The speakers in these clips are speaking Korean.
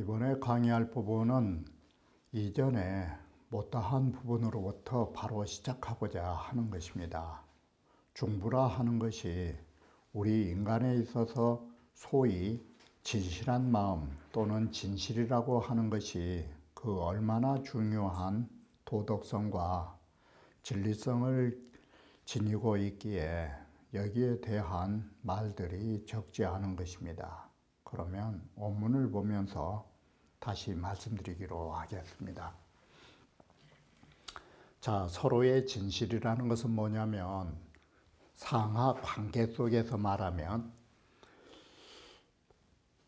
이번에 강의할 부분은 이전에 못다한 부분으로부터 바로 시작하고자 하는 것입니다. 중부라 하는 것이 우리 인간에 있어서 소위 진실한 마음 또는 진실이라고 하는 것이 그 얼마나 중요한 도덕성과 진리성을 지니고 있기에 여기에 대한 말들이 적지 않은 것입니다. 그러면 원문을 보면서 다시 말씀드리기로 하겠습니다. 자, 서로의 진실이라는 것은 뭐냐면 상하 관계 속에서 말하면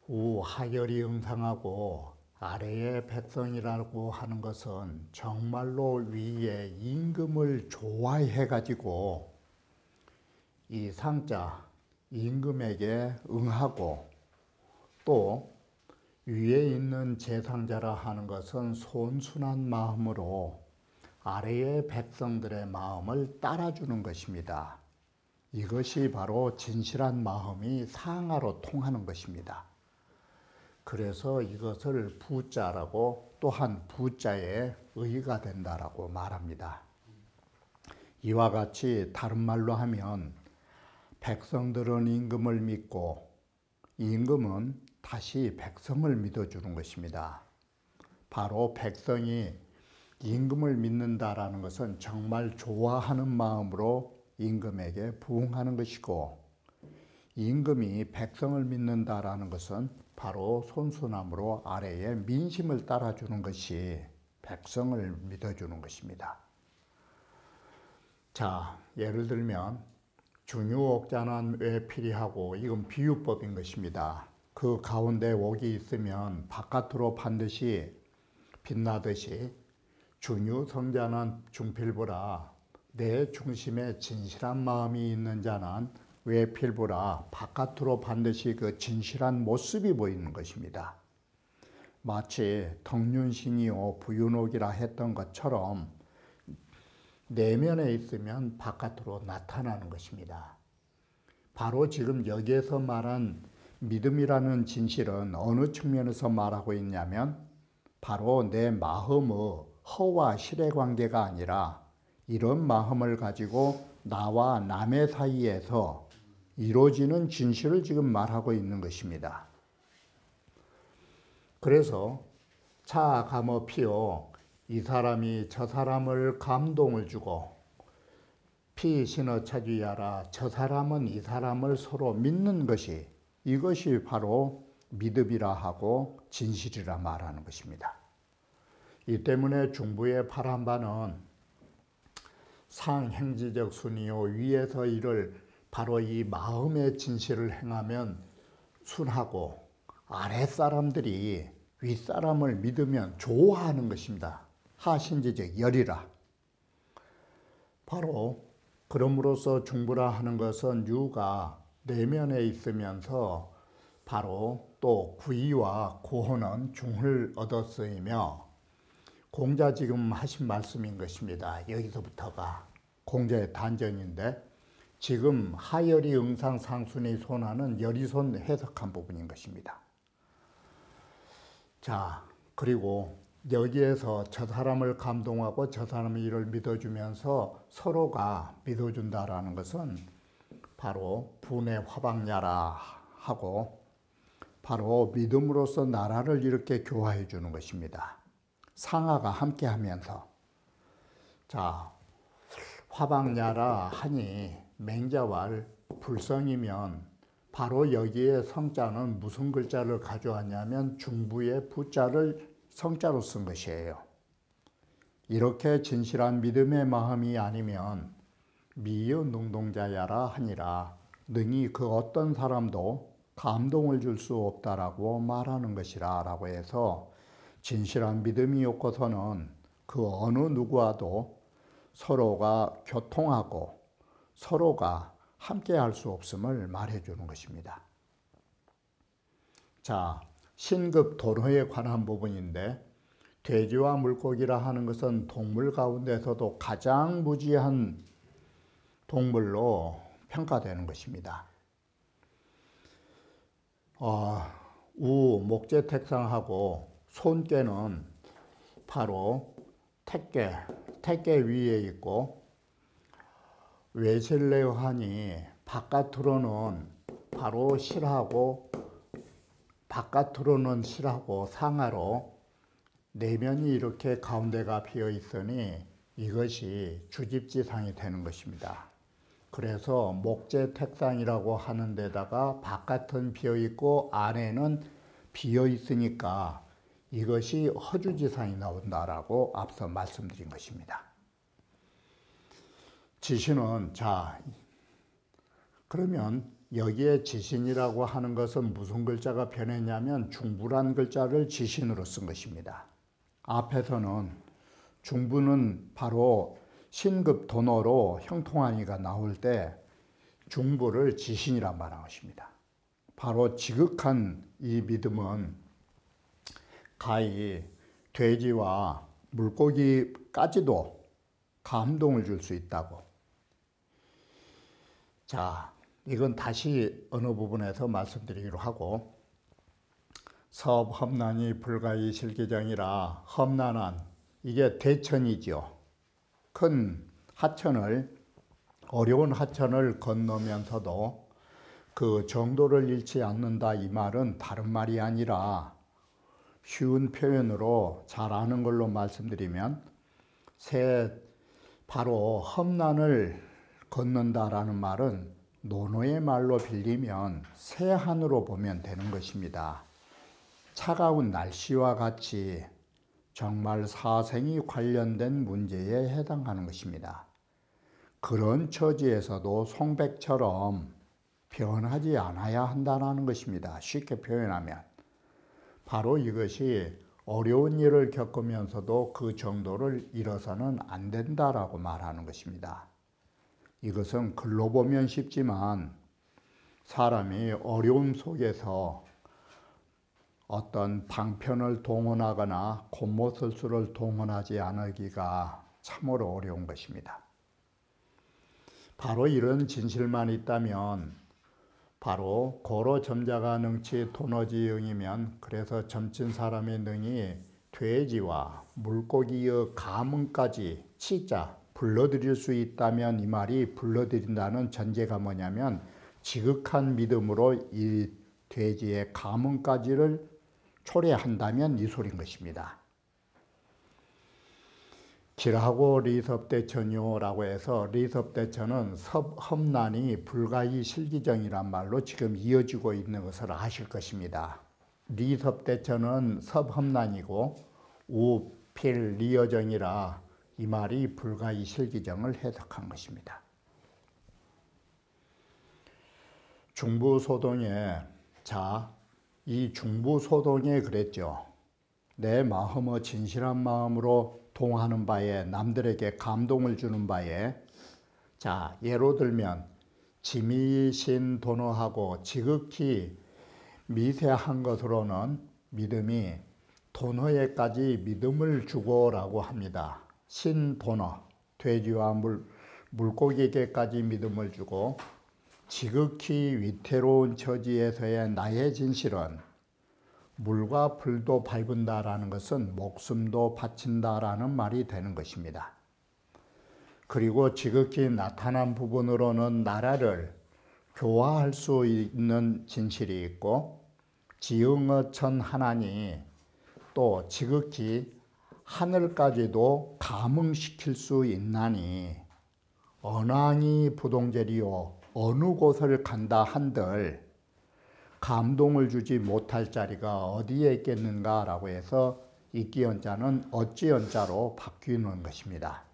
우하열이 응상하고 아래의 백성이라고 하는 것은 정말로 위에 임금을 좋아해 가지고 이 상자 임금에게 응하고 또 위에 있는 제상자라 하는 것은 손순한 마음으로 아래의 백성들의 마음을 따라주는 것입니다. 이것이 바로 진실한 마음이 상하로 통하는 것입니다. 그래서 이것을 부자라고 또한 부자의 의가 된다라고 말합니다. 이와 같이 다른 말로 하면 백성들은 임금을 믿고 임금은 다시 백성을 믿어주는 것입니다. 바로 백성이 임금을 믿는다라는 것은 정말 좋아하는 마음으로 임금에게 부응하는 것이고 임금이 백성을 믿는다라는 것은 바로 손순함으로 아래에 민심을 따라주는 것이 백성을 믿어주는 것입니다. 자, 예를 들면 중유옥자는 외필이하고 이건 비유법인 것입니다. 그 가운데 옥이 있으면 바깥으로 반드시 빛나듯이 중유성자는 중필부라 내 중심에 진실한 마음이 있는 자는 외필부라 바깥으로 반드시 그 진실한 모습이 보이는 것입니다. 마치 덕륜신이요 부윤옥이라 했던 것처럼 내면에 있으면 바깥으로 나타나는 것입니다. 바로 지금 여기에서 말한 믿음이라는 진실은 어느 측면에서 말하고 있냐면 바로 내 마음의 허와 실의 관계가 아니라 이런 마음을 가지고 나와 남의 사이에서 이루어지는 진실을 지금 말하고 있는 것입니다. 그래서 차가모 피요 이 사람이 저 사람을 감동을 주고 피신어 차주야라 저 사람은 이 사람을 서로 믿는 것이 이것이 바로 믿음이라 하고 진실이라 말하는 것입니다. 이 때문에 중부의 바란 바는 상행지적 순이요 위에서 이를 바로 이 마음의 진실을 행하면 순하고 아랫사람들이 윗사람을 믿으면 좋아하는 것입니다. 하신지적 열이라. 바로 그럼으로써 중부라 하는 것은 유가 내면에 있으면서 바로 또 구의와 고호는 중을 얻었으며 공자 지금 하신 말씀인 것입니다. 여기서부터가 공자의 단정인데 지금 하열이 응상 상순이 손하는 열이손 해석한 부분인 것입니다. 자, 그리고 여기에서 저 사람을 감동하고 저 사람이 이를 믿어주면서 서로가 믿어준다라는 것은 바로 분의 화방야라 하고 바로 믿음으로써 나라를 이렇게 교화해 주는 것입니다. 상하가 함께 하면서 자 화방야라 하니 맹자왈 불성이면 바로 여기에 성자는 무슨 글자를 가져왔냐면 중부의 부자를 성자로 쓴 것이에요. 이렇게 진실한 믿음의 마음이 아니면 미여 능동자야라 하니라 능히 그 어떤 사람도 감동을 줄 수 없다라고 말하는 것이라 라고 해서 진실한 믿음이 없고서는 그 어느 누구와도 서로가 교통하고 서로가 함께 할 수 없음을 말해주는 것입니다. 자, 신급 도로에 관한 부분인데 돼지와 물고기라 하는 것은 동물 가운데서도 가장 무지한 동물로 평가되는 것입니다. 우 목재택상하고 손께는 바로 택계 위에 있고, 외실내환이 바깥으로는 바로 실하고 바깥으로는 실하고 상하로 내면이 이렇게 가운데가 비어 있으니 이것이 주집지상이 되는 것입니다. 그래서 목재택상이라고 하는 데다가 바깥은 비어 있고 안에는 비어 있으니까 이것이 허주지상이 나온다라고 앞서 말씀드린 것입니다. 지신은, 자, 그러면 여기에 지신이라고 하는 것은 무슨 글자가 변했냐면 중부란 글자를 지신으로 쓴 것입니다. 앞에서는 중부는 바로 신급 도노로 형통한이가 나올 때 중부를 지신이란 말한 것입니다. 바로 지극한 이 믿음은 가히 돼지와 물고기까지도 감동을 줄 수 있다고. 자, 이건 다시 어느 부분에서 말씀드리기로 하고, 섭험난이 불가이 실기장이라, 험난한, 이게 대천이죠. 큰 하천을, 어려운 하천을 건너면서도 그 정도를 잃지 않는다, 이 말은 다른 말이 아니라 쉬운 표현으로 잘 아는 걸로 말씀드리면, 바로 험난을 걷는다라는 말은 논어의 말로 빌리면 새하늘로 보면 되는 것입니다. 차가운 날씨와 같이 정말 사생이 관련된 문제에 해당하는 것입니다. 그런 처지에서도 송백처럼 변하지 않아야 한다는 것입니다. 쉽게 표현하면 바로 이것이 어려운 일을 겪으면서도 그 정도를 잃어서는 안 된다라고 말하는 것입니다. 이것은 글로 보면 쉽지만 사람이 어려움 속에서 어떤 방편을 동원하거나 곤모술수를 동원하지 않기가 참으로 어려운 것입니다. 바로 이런 진실만 있다면 바로 고로 점자가 능치 도너지응이면, 그래서 점친 사람의 능이 돼지와 물고기의 가문까지 치자 불러들일 수 있다면, 이 말이 불러들인다는 전제가 뭐냐면 지극한 믿음으로 이 돼지의 가문까지를 초래한다면 이 소린 것입니다. 길하고 리섭대천요라고 해서, 리섭대천은 섭험난이 불가이 실기정이란 말로 지금 이어지고 있는 것을 아실 것입니다. 리섭대천은 섭험난이고 우필 리여정이라 이 말이 불가이 실기정을 해석한 것입니다. 중부소동에, 자, 이 중부소동에 그랬죠. 내 마음의 진실한 마음으로 동하는 바에, 남들에게 감동을 주는 바에, 자, 예로 들면 지미신 도너하고 지극히 미세한 것으로는 믿음이 도너에까지 믿음을 주고라고 합니다. 신도너, 돼지와 물고기에게까지 믿음을 주고, 지극히 위태로운 처지에서의 나의 진실은 물과 불도 밟은다라는 것은 목숨도 바친다라는 말이 되는 것입니다. 그리고 지극히 나타난 부분으로는 나라를 교화할 수 있는 진실이 있고, 지응의 천 하나니 또 지극히 하늘까지도 감응시킬 수 있나니, 언왕이 부동제리요 어느 곳을 간다 한들 감동을 주지 못할 자리가 어디에 있겠는가라고 해서 이끼연자는 어찌연자로 바뀌는 것입니다.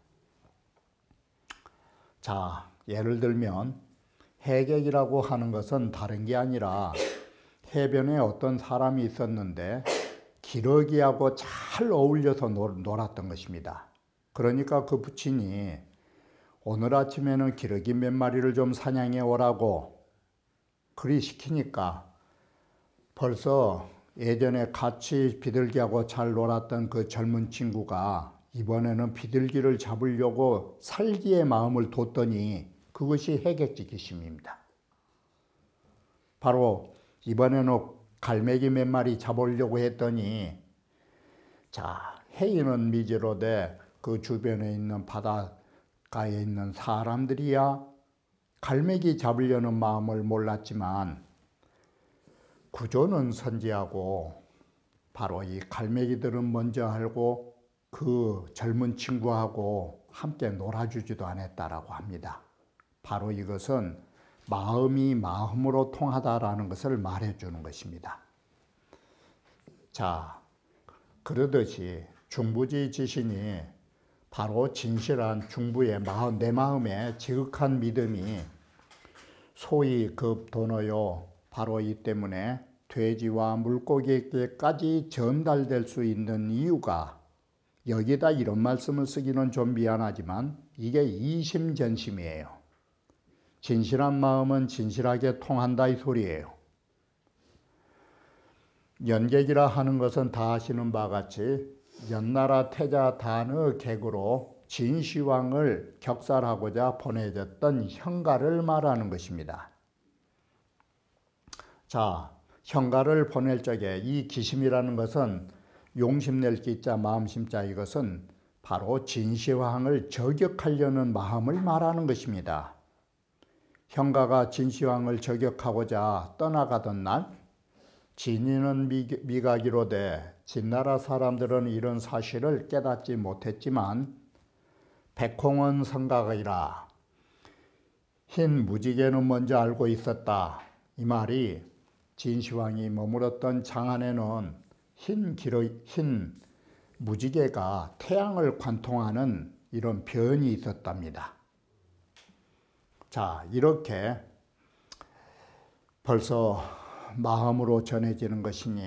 자, 예를 들면 해객이라고 하는 것은 다른 게 아니라, 해변에 어떤 사람이 있었는데 기러기하고 잘 어울려서 놀았던 것입니다. 그러니까 그 부친이 오늘 아침에는 기러기 몇 마리를 좀 사냥해 오라고 그리 시키니까, 벌써 예전에 같이 비둘기하고 잘 놀았던 그 젊은 친구가 이번에는 비둘기를 잡으려고 살기의 마음을 뒀더니 그것이 해객지기심입니다. 바로 이번에는 갈매기 몇 마리 잡으려고 했더니 자, 해이는 미지로되 그 주변에 있는 바닷가에 있는 사람들이야 갈매기 잡으려는 마음을 몰랐지만 구조는 선지하고 바로 이 갈매기들은 먼저 알고 그 젊은 친구하고 함께 놀아주지도 않았다라고 합니다. 바로 이것은 마음이 마음으로 통하다라는 것을 말해주는 것입니다. 자, 그러듯이 중부지 지신이 바로 진실한 중부의 내 마음의 지극한 믿음이 소위 급도너요. 바로 이 때문에 돼지와 물고기에게까지 전달될 수 있는 이유가 여기다 이런 말씀을 쓰기는 좀 미안하지만 이게 이심전심이에요. 진실한 마음은 진실하게 통한다 이 소리예요. 연객이라 하는 것은 다 아시는 바와 같이 연나라 태자 단의 객으로 진시황을 격살하고자 보내졌던 형가를 말하는 것입니다. 자, 형가를 보낼 적에 이 기심이라는 것은 용심낼 기자 마음심자 이것은 바로 진시황을 저격하려는 마음을 말하는 것입니다. 형가가 진시황을 저격하고자 떠나가던 날 진인은 미가기로되 진나라 사람들은 이런 사실을 깨닫지 못했지만 백홍은 성가이라 흰 무지개는 먼저 알고 있었다. 이 말이 진시황이 머물었던 장안에는 흰 무지개가 태양을 관통하는 이런 변이 있었답니다. 자, 이렇게 벌써 마음으로 전해지는 것이니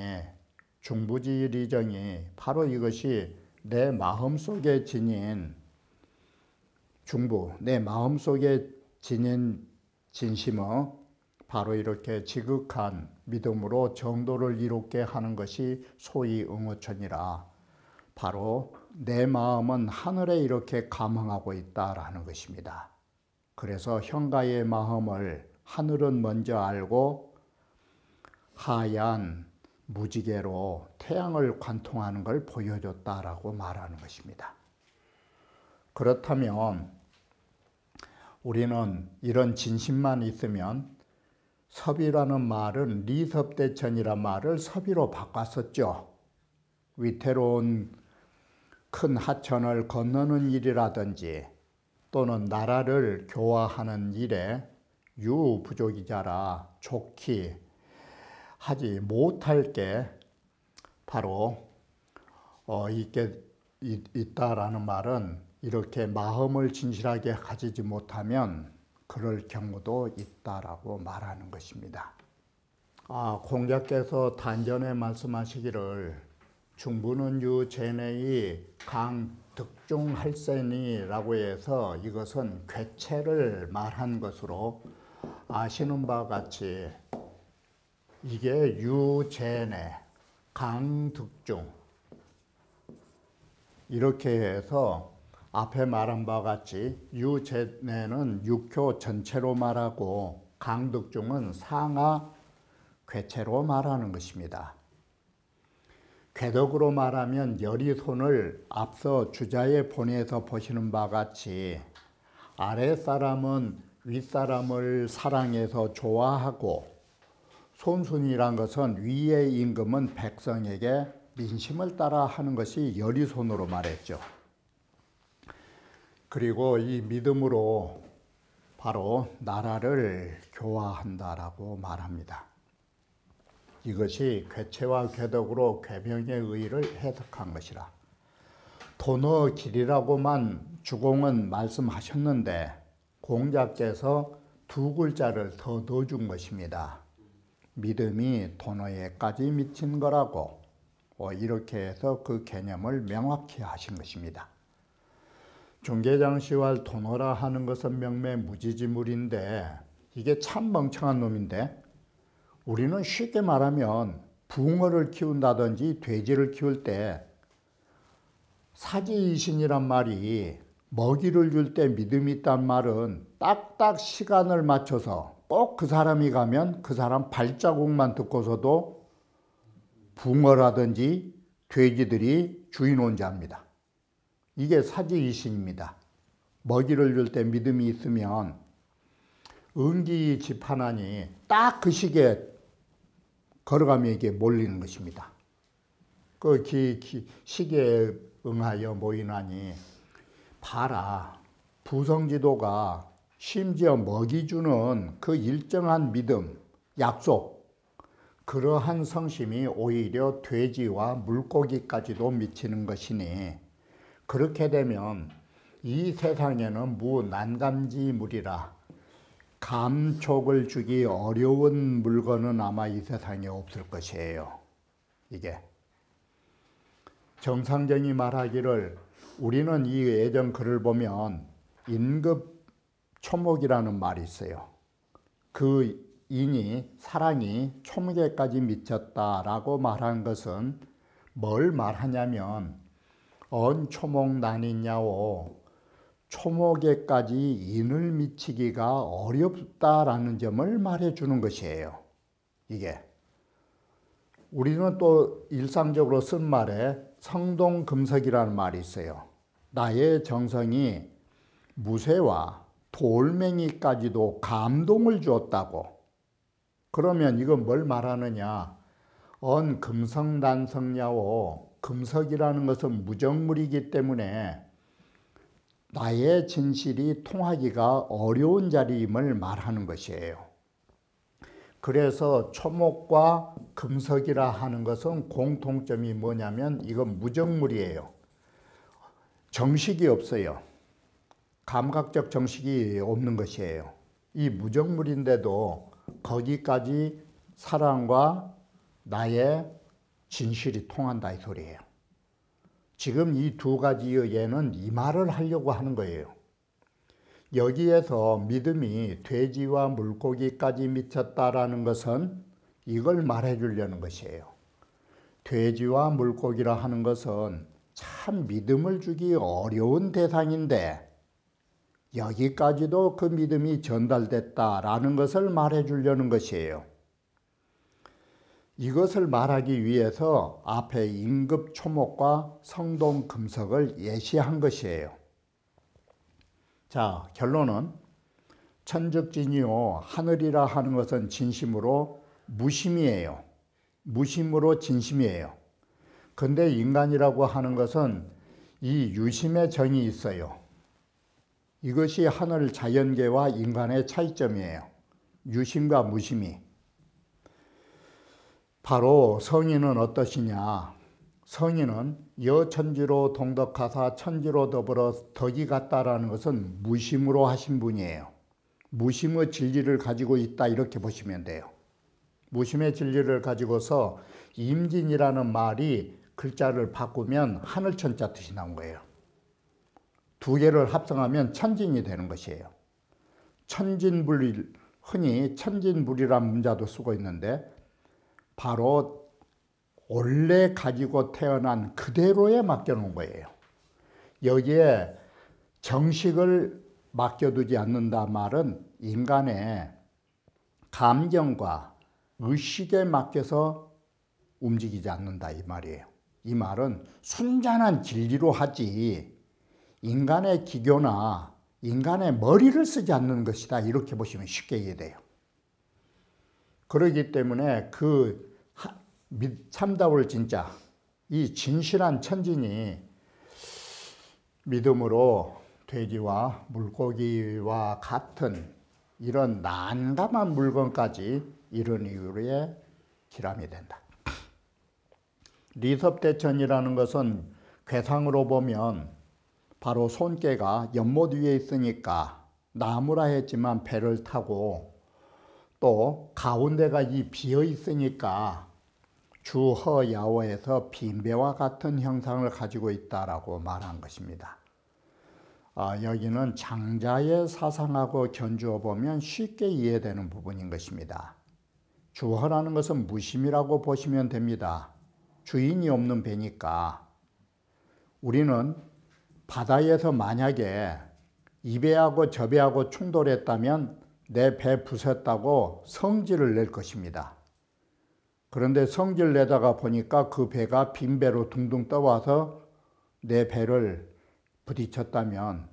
중부지 리정이 바로 이것이 내 마음속에 지닌 내 마음속에 지닌 진심의 바로 이렇게 지극한 믿음으로 정도를 이롭게 하는 것이 소위 응어천이라 바로 내 마음은 하늘에 이렇게 감흥하고 있다라는 것입니다. 그래서 형가의 마음을 하늘은 먼저 알고 하얀 무지개로 태양을 관통하는 걸 보여줬다라고 말하는 것입니다. 그렇다면 우리는 이런 진심만 있으면 섭이라는 말은 리섭대천이란 말을 섭이로 바꿨었죠. 위태로운 큰 하천을 건너는 일이라든지 또는 나라를 교화하는 일에 유부족이자라 좋게 하지 못할 게 바로 있다라는 말은 이렇게 마음을 진실하게 가지지 못하면 그럴 경우도 있다라고 말하는 것입니다. 공자께서 단전에 말씀하시기를 중부는 유제내의 강득중할세니라고 해서 이것은 궤체를 말한 것으로 아시는 바와 같이 이게 유제내, 강득중 이렇게 해서 앞에 말한 바와 같이 유제내는 육효 전체로 말하고 강득중은 상하 궤체로 말하는 것입니다. 궤덕으로 말하면 여리손을 앞서 주자에 보내서 보시는 바와 같이 아랫사람은 윗사람을 사랑해서 좋아하고 손순이란 것은 위의 임금은 백성에게 민심을 따라 하는 것이 여리손으로 말했죠. 그리고 이 믿음으로 바로 나라를 교화한다라고 말합니다. 이것이 궤체와 궤덕으로 궤병의 의의를 해석한 것이라. 도너 길이라고만 주공은 말씀하셨는데 공자께서 두 글자를 더 넣어준 것입니다. 믿음이 도너에까지 미친 거라고 이렇게 해서 그 개념을 명확히 하신 것입니다. 중개장시와 도너라 하는 것은 명매무지지물인데 이게 참 멍청한 놈인데 우리는 쉽게 말하면 붕어를 키운다든지 돼지를 키울 때 사지이신이란 말이 먹이를 줄 때 믿음이 있단 말은 딱딱 시간을 맞춰서 꼭 그 사람이 가면 그 사람 발자국만 듣고서도 붕어라든지 돼지들이 주인혼자입니다. 이게 사지이신입니다. 먹이를 줄 때 믿음이 있으면 은기 지판안이 딱 그 시기에 걸어가면 이게 몰리는 것입니다. 그 시기에 응하여 모이나니 봐라. 부성지도가 심지어 먹이 주는 그 일정한 믿음, 약속, 그러한 성심이 오히려 돼지와 물고기까지도 미치는 것이니 그렇게 되면 이 세상에는 무난감지물이라 감촉을 주기 어려운 물건은 아마 이 세상에 없을 것이에요. 이게 정상정이 말하기를 우리는 이 예전 글을 보면 인급초목이라는 말이 있어요. 그 인이 사랑이 초목에까지 미쳤다라고 말한 것은 뭘 말하냐면 언초목 난이냐오 초목에까지 인을 미치기가 어렵다라는 점을 말해주는 것이에요. 이게 우리는 또 일상적으로 쓴 말에 성동금석이라는 말이 있어요. 나의 정성이 무쇠와 돌멩이까지도 감동을 주었다고. 그러면 이건 뭘 말하느냐? 금성난성야오 금석이라는 것은 무정물이기 때문에 나의 진실이 통하기가 어려운 자리임을 말하는 것이에요. 그래서 초목과 금석이라 하는 것은 공통점이 뭐냐면 이건 무정물이에요. 정식이 없어요. 감각적 정식이 없는 것이에요. 이 무정물인데도 거기까지 사랑과 나의 진실이 통한다 이 소리예요. 지금 이 두 가지의 예는 이 말을 하려고 하는 거예요. 여기에서 믿음이 돼지와 물고기까지 미쳤다라는 것은 이걸 말해 주려는 것이에요. 돼지와 물고기라 하는 것은 참 믿음을 주기 어려운 대상인데 여기까지도 그 믿음이 전달됐다라는 것을 말해 주려는 것이에요. 이것을 말하기 위해서 앞에 임급초목과 성동금석을 예시한 것이에요. 자, 결론은 천적진이요 하늘이라 하는 것은 진심으로 무심이에요. 무심으로 진심이에요. 근데 인간이라고 하는 것은 이 유심의 정이 있어요. 이것이 하늘 자연계와 인간의 차이점이에요. 유심과 무심이. 바로 성인은 어떠시냐? 성인은 여천지로 동덕하사 천지로 더불어 덕이 같다라는 것은 무심으로 하신 분이에요. 무심의 진리를 가지고 있다 이렇게 보시면 돼요. 무심의 진리를 가지고서 임진이라는 말이 글자를 바꾸면 하늘천자 뜻이 나온 거예요. 두 개를 합성하면 천진이 되는 것이에요. 천진불, 흔히 천진불이라는 문자도 쓰고 있는데 바로 원래 가지고 태어난 그대로에 맡겨놓은 거예요. 여기에 정식을 맡겨두지 않는다 말은 인간의 감정과 의식에 맡겨서 움직이지 않는다 이 말이에요. 이 말은 순전한 진리로 하지 인간의 기교나 인간의 머리를 쓰지 않는 것이다 이렇게 보시면 쉽게 이해돼요. 그렇기 때문에 그 참다울 진짜 이 진실한 천진이 믿음으로 돼지와 물고기와 같은 이런 난감한 물건까지 이런 이유에 기람이 된다. 리섭대천이라는 것은 괴상으로 보면 바로 손깨가 연못 위에 있으니까 나무라 했지만 배를 타고 또 가운데가 이 비어 있으니까 주허야오에서 빈배와 같은 형상을 가지고 있다라고 말한 것입니다. 여기는 장자의 사상하고 견주어 보면 쉽게 이해되는 부분인 것입니다. 주허라는 것은 무심이라고 보시면 됩니다. 주인이 없는 배니까. 우리는 바다에서 만약에 이 배하고 저 배하고 충돌했다면 내 배 부쉈다고 성질을 낼 것입니다. 그런데 성질 내다가 보니까 그 배가 빈 배로 둥둥 떠와서 내 배를 부딪혔다면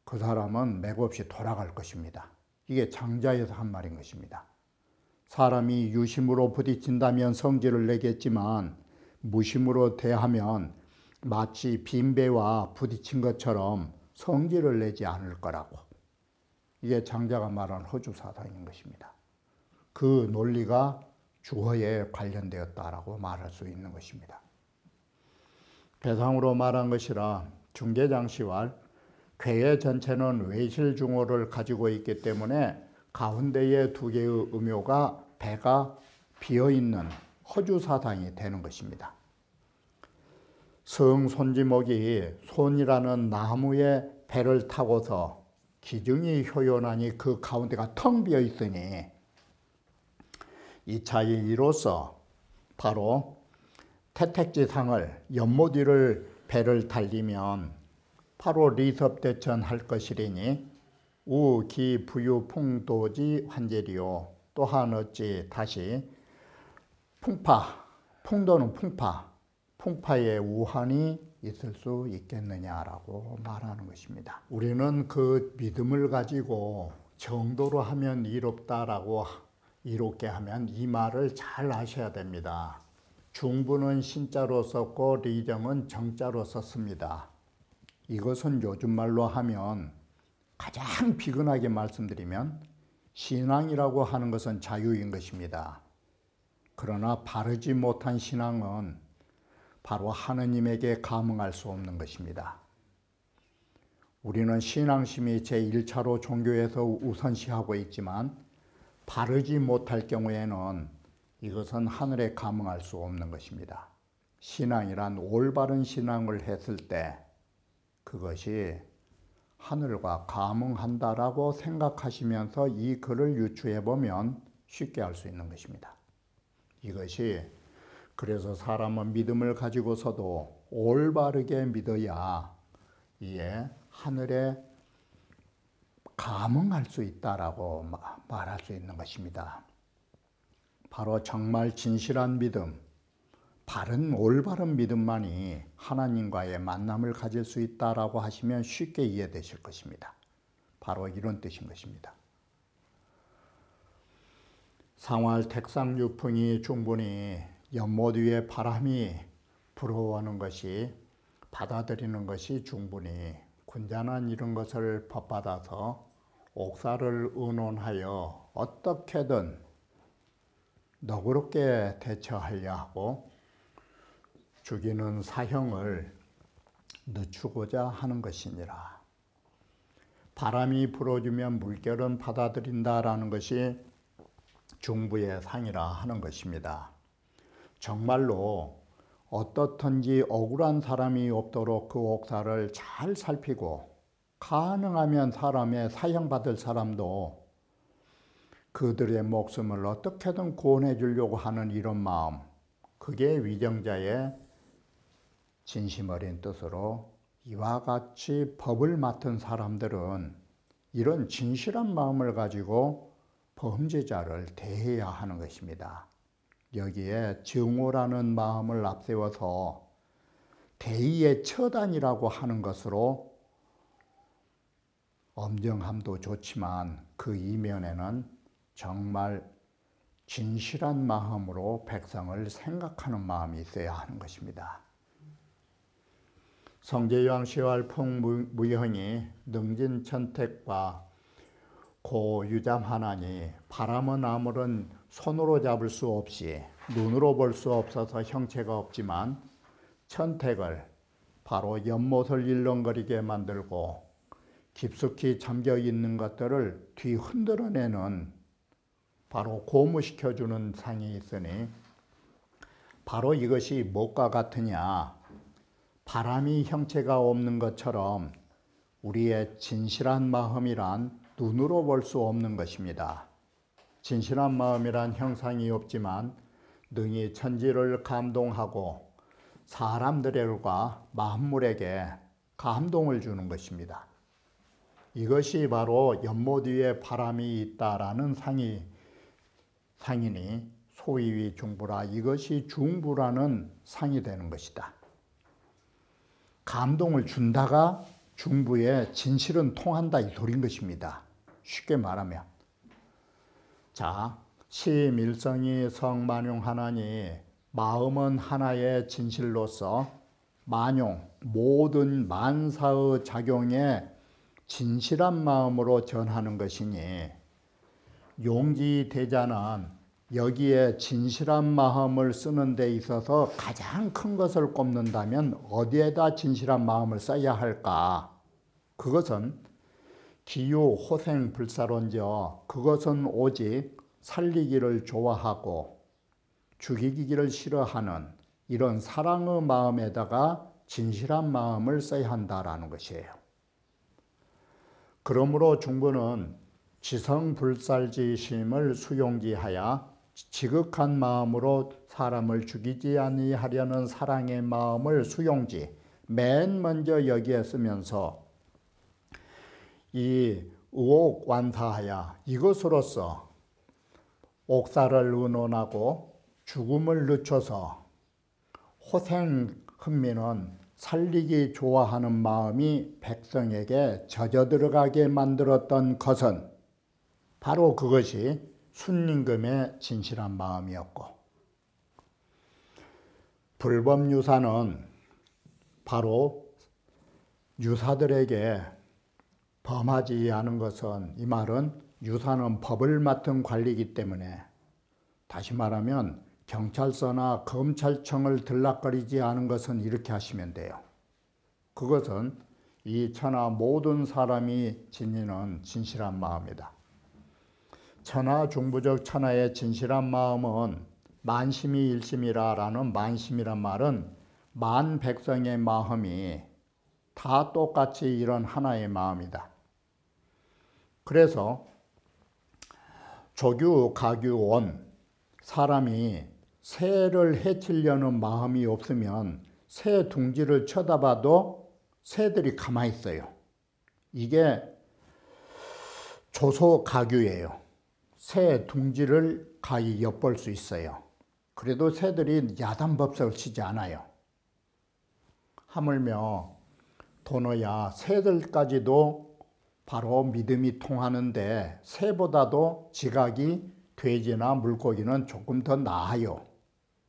그 사람은 맥없이 돌아갈 것입니다. 이게 장자에서 한 말인 것입니다. 사람이 유심으로 부딪힌다면 성질을 내겠지만 무심으로 대하면 마치 빈 배와 부딪힌 것처럼 성질을 내지 않을 거라고. 이게 장자가 말한 허주사상인 것입니다. 그 논리가 주어에 관련되었다라고 말할 수 있는 것입니다. 배상으로 말한 것이라 중개장시왈 괴의 전체는 외실중어를 가지고 있기 때문에 가운데에 두 개의 음요가 배가 비어있는 허주사상이 되는 것입니다. 성손지목이 손이라는 나무에 배를 타고서 기증이 효연하니 그 가운데가 텅 비어 있으니 이 차의 이로써 바로 태택지상을 연못 위를 배를 달리면 바로 리섭대천할 것이리니 우기 부유풍 도지 환제리요. 또한 어찌 다시 풍도는 풍파의 우한이 있을 수 있겠느냐라고 말하는 것입니다. 우리는 그 믿음을 가지고 정도로 하면 이롭다라고 이롭게 하면 이 말을 잘 아셔야 됩니다. 중부는 신자로 썼고 리정은 정자로 썼습니다. 이것은 요즘 말로 하면 가장 비근하게 말씀드리면 신앙이라고 하는 것은 자유인 것입니다. 그러나 바르지 못한 신앙은 바로 하느님에게 감응할 수 없는 것입니다. 우리는 신앙심이 제1차로 종교에서 우선시하고 있지만 바르지 못할 경우에는 이것은 하늘에 감응할 수 없는 것입니다. 신앙이란 올바른 신앙을 했을 때 그것이 하늘과 감응한다라고 생각하시면서 이 글을 유추해 보면 쉽게 알 수 있는 것입니다. 이것이 그래서 사람은 믿음을 가지고서도 올바르게 믿어야 이에 하늘에 감응할 수 있다라고 말할 수 있는 것입니다. 바로 정말 진실한 믿음, 바른 올바른 믿음만이 하나님과의 만남을 가질 수 있다라고 하시면 쉽게 이해되실 것입니다. 바로 이런 뜻인 것입니다. 상활 택상유풍이 충분히 연못 위에 바람이 불어오는 것이 받아들이는 것이 충분히 군자는 이런 것을 법받아서 옥사를 의논하여 어떻게든 너그럽게 대처하려 하고 죽이는 사형을 늦추고자 하는 것이니라. 바람이 불어주면 물결은 받아들인다라는 것이 중부의 상이라 하는 것입니다. 정말로 어떻든지 억울한 사람이 없도록 그 옥사를 잘 살피고 가능하면 사람의 사형받을 사람도 그들의 목숨을 어떻게든 구원해 주려고 하는 이런 마음, 그게 위정자의 진심 어린 뜻으로 이와 같이 법을 맡은 사람들은 이런 진실한 마음을 가지고 범죄자를 대해야 하는 것입니다. 여기에 증오라는 마음을 앞세워서 대의의 처단이라고 하는 것으로 엄정함도 좋지만 그 이면에는 정말 진실한 마음으로 백성을 생각하는 마음이 있어야 하는 것입니다. 성제유황 시활풍 무형이 능진천택과 고유잠하나니 바람은 아무런 손으로 잡을 수 없이 눈으로 볼 수 없어서 형체가 없지만 천택을 바로 연못을 일렁거리게 만들고 깊숙이 잠겨 있는 것들을 뒤흔들어내는 바로 고무시켜주는 상이 있으니 바로 이것이 무엇과 같으냐. 바람이 형체가 없는 것처럼 우리의 진실한 마음이란 눈으로 볼 수 없는 것입니다. 진실한 마음이란 형상이 없지만 능히 천지를 감동하고 사람들과 만물에게 감동을 주는 것입니다. 이것이 바로 연못 위에 바람이 있다라는 상이니 소위위 중부라. 이것이 중부라는 상이 되는 것이다. 감동을 준다가 중부에 진실은 통한다 이 소리인 것입니다. 쉽게 말하면. 자, 심일성이 성만용하나니 마음은 하나의 진실로서 만용 모든 만사의 작용에 진실한 마음으로 전하는 것이니 용기대자는 여기에 진실한 마음을 쓰는 데 있어서 가장 큰 것을 꼽는다면 어디에다 진실한 마음을 써야 할까? 그것은 기유호생불사론저 그것은 오직 살리기를 좋아하고 죽이기를 싫어하는 이런 사랑의 마음에다가 진실한 마음을 써야 한다라는 것이에요. 그러므로 중부는 지성불살지심을 수용지하여 지극한 마음으로 사람을 죽이지 아니하려는 사랑의 마음을 수용지 맨 먼저 여기에 쓰면서 이 의옥완사하여 이것으로서 옥사를 의논하고 죽음을 늦춰서 호생흥민은 살리기 좋아하는 마음이 백성에게 젖어들어가게 만들었던 것은 바로 그것이 순임금의 진실한 마음이었고, 불법유사는 바로 유사들에게 범하지 않은 것은, 이 말은 유사는 법을 맡은 관리이기 때문에, 다시 말하면 경찰서나 검찰청을 들락거리지 않은 것은 이렇게 하시면 돼요. 그것은 이 천하 모든 사람이 지니는 진실한 마음이다. 천하 중부적 천하의 진실한 마음은 만심이 일심이라라는 만심이란 말은 만 백성의 마음이 다 똑같이 이런 하나의 마음이다. 그래서 조규, 가규, 원 사람이 새를 해치려는 마음이 없으면 새 둥지를 쳐다봐도 새들이 가만히 있어요. 이게 조소가규예요. 새 둥지를 가히 엿볼 수 있어요. 그래도 새들이 야단법석을 치지 않아요. 하물며 도너야 새들까지도 바로 믿음이 통하는데 새보다도 지각이 돼지나 물고기는 조금 더 나아요.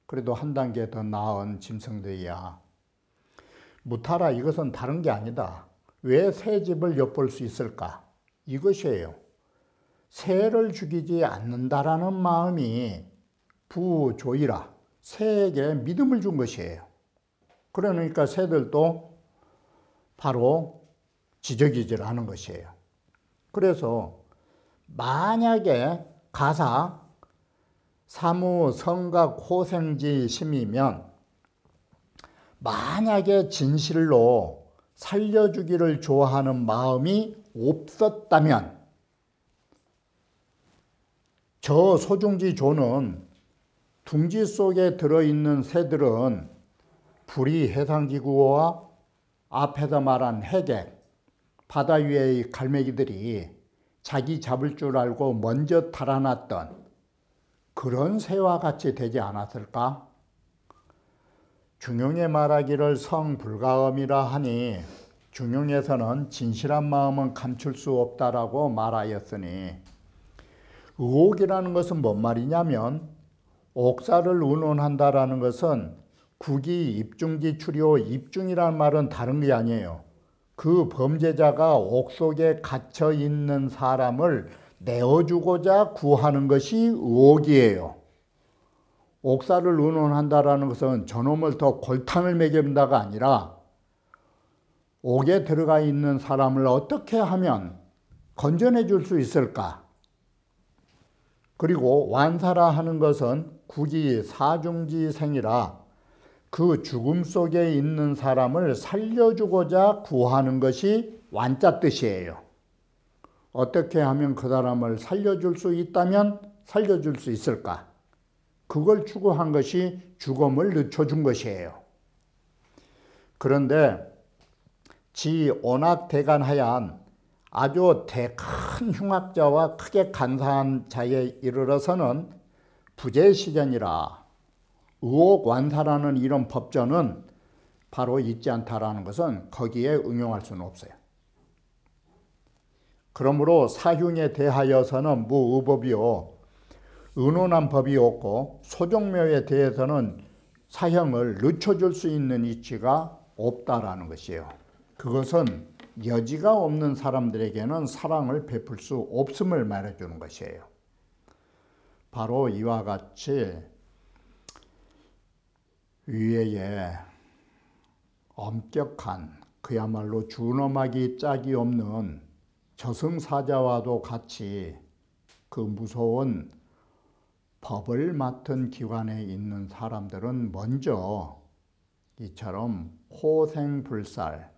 그래도 한 단계 더 나은 짐승들이야. 무타라 이것은 다른 게 아니다. 왜 새집을 엿볼 수 있을까? 이것이에요. 새를 죽이지 않는다라는 마음이 부조이라 새에게 믿음을 준 것이에요. 그러니까 새들도 바로 지적이질 않은 것이에요. 그래서 만약에 가사 사무 성각 호생지 심이면 만약에 진실로 살려주기를 좋아하는 마음이 없었다면 저 소중지 조는 둥지 속에 들어있는 새들은 불이 해상지구와 앞에서 말한 해객, 바다 위의 갈매기들이 자기 잡을 줄 알고 먼저 달아났던 그런 새와 같이 되지 않았을까? 중용의 말하기를 성불가음이라 하니 중용에서는 진실한 마음은 감출 수 없다라고 말하였으니 의옥이라는 것은 뭔 말이냐면 옥사를 의논한다라는 것은 국이 입중지 추리오 입중이라는 말은 다른 게 아니에요. 그 범죄자가 옥 속에 갇혀 있는 사람을 내어주고자 구하는 것이 의옥이에요. 옥사를 의논한다라는 것은 저놈을 더 골탕을 먹인다가 아니라 옥에 들어가 있는 사람을 어떻게 하면 건져내 줄 수 있을까? 그리고 완사라 하는 것은 국이 사중지생이라 그 죽음 속에 있는 사람을 살려주고자 구하는 것이 완자 뜻이에요. 어떻게 하면 그 사람을 살려줄 수 있다면 살려줄 수 있을까? 그걸 추구한 것이 죽음을 늦춰준 것이에요. 그런데 지 오낙대간하얀 아주 큰 흉악자와 크게 간사한 자에 이르러서는 부재시견이라 의혹완사라는 이런 법전은 바로 있지 않다라는 것은 거기에 응용할 수는 없어요. 그러므로 사흉에 대하여서는 무의법이요 의논한 법이 없고 소종묘에 대해서는 사형을 늦춰줄 수 있는 이치가 없다라는 것이에요. 그것은 여지가 없는 사람들에게는 사랑을 베풀 수 없음을 말해주는 것이에요. 바로 이와 같이 위에 엄격한 그야말로 준엄하기 짝이 없는 저승사자와도 같이 그 무서운 법을 맡은 기관에 있는 사람들은 먼저 이처럼 호생불살,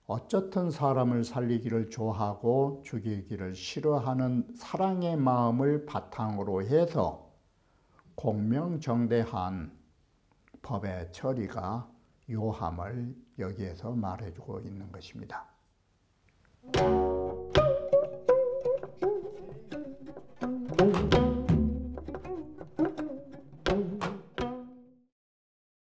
어쨌든 사람을 살리기를 좋아하고 죽이기를 싫어하는 사랑의 마음을 바탕으로 해서 공명정대한 법의 처리가 요함을 여기에서 말해주고 있는 것입니다.